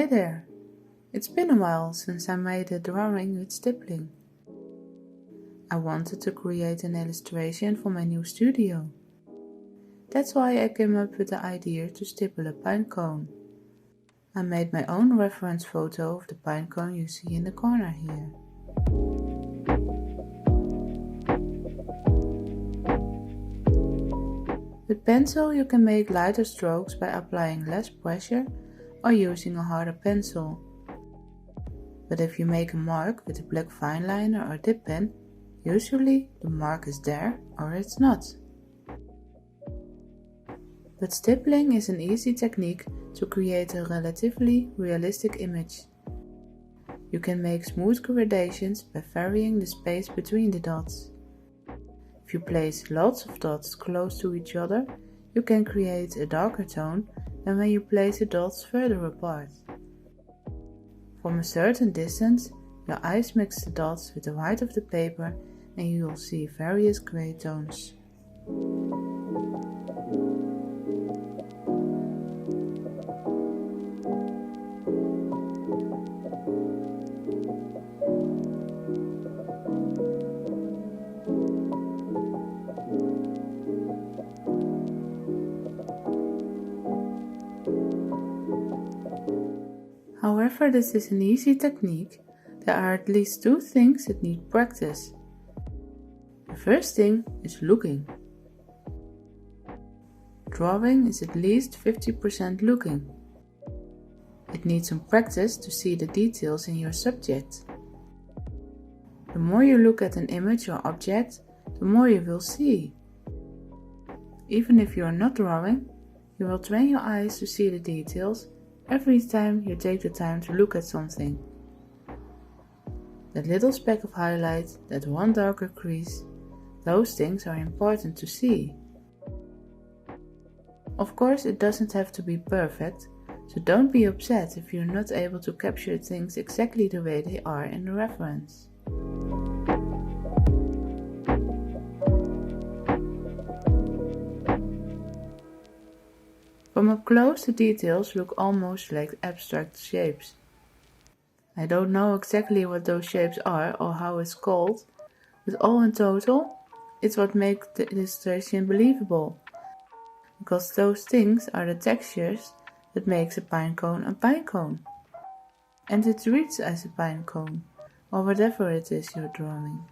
Hi there! It's been a while since I made a drawing with stippling. I wanted to create an illustration for my new studio. That's why I came up with the idea to stipple a pine cone. I made my own reference photo of the pine cone you see in the corner here. With pencil you can make lighter strokes by applying less pressure or using a harder pencil. But if you make a mark with a black fineliner or dip pen, usually the mark is there or it's not. But stippling is an easy technique to create a relatively realistic image. You can make smooth gradations by varying the space between the dots. If you place lots of dots close to each other, you can create a darker tone than when you place the dots further apart. From a certain distance, your eyes mix the dots with the white of the paper and you will see various gray tones. However, this is an easy technique. There are at least two things that need practice. The first thing is looking. Drawing is at least 50% looking. It needs some practice to see the details in your subject. The more you look at an image or object, the more you will see. Even if you are not drawing, you will train your eyes to see the details every time you take the time to look at something. That little speck of highlight, that one darker crease, those things are important to see. Of course, it doesn't have to be perfect, so don't be upset if you're not able to capture things exactly the way they are in the reference. From up close, the details look almost like abstract shapes. I don't know exactly what those shapes are or how it's called, but all in total, it's what makes the illustration believable, because those things are the textures that makes a pinecone. And it reads as a pinecone, or whatever it is you're drawing.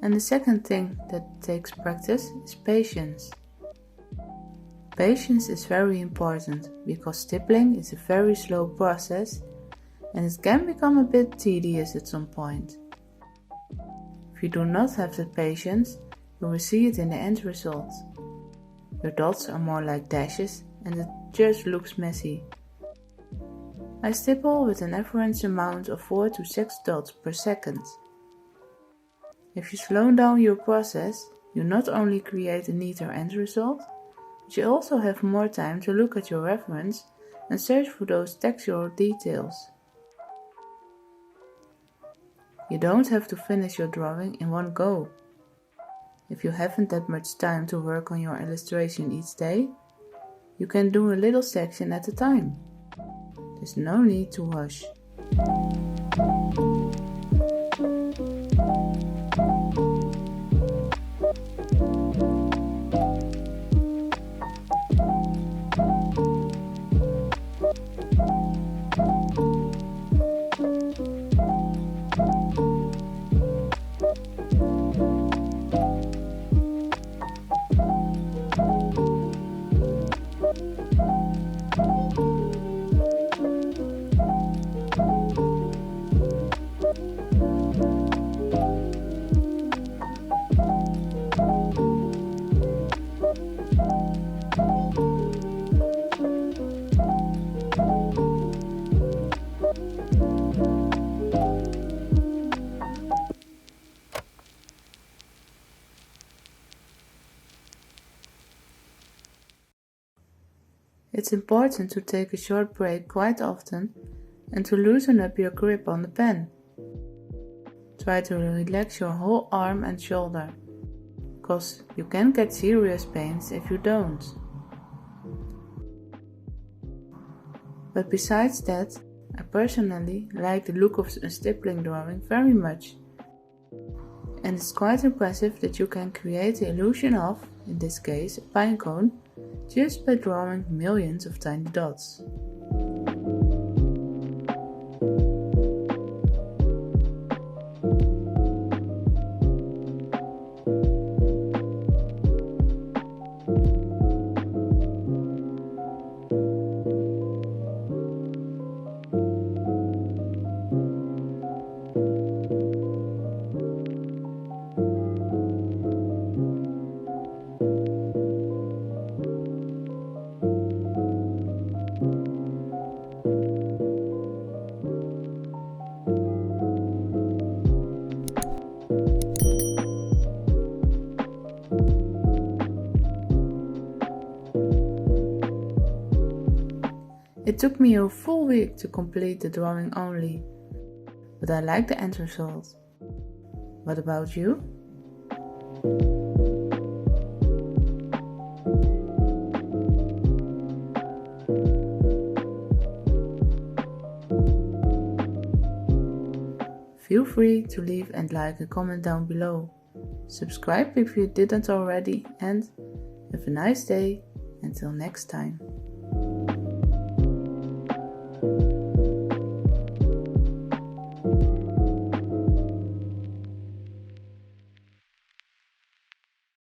And the second thing that takes practice is patience. Patience is very important because stippling is a very slow process and it can become a bit tedious at some point. If you do not have the patience, you will see it in the end result. Your dots are more like dashes and it just looks messy. I stipple with an average amount of 4 to 6 dots per second. If you slow down your process, you not only create a neater end result, but you also have more time to look at your reference and search for those textual details. You don't have to finish your drawing in one go. If you haven't that much time to work on your illustration each day, you can do a little section at a time. There's no need to rush. It's important to take a short break quite often and to loosen up your grip on the pen. Try to relax your whole arm and shoulder, because you can get serious pains if you don't. But besides that, I personally like the look of a stippling drawing very much. And it's quite impressive that you can create the illusion of, in this case, a pinecone, just by drawing millions of tiny dots. It took me a full week to complete the drawing only, but I like the end result. What about you? Feel free to leave and like a comment down below. Subscribe if you didn't already, and have a nice day. Until next time.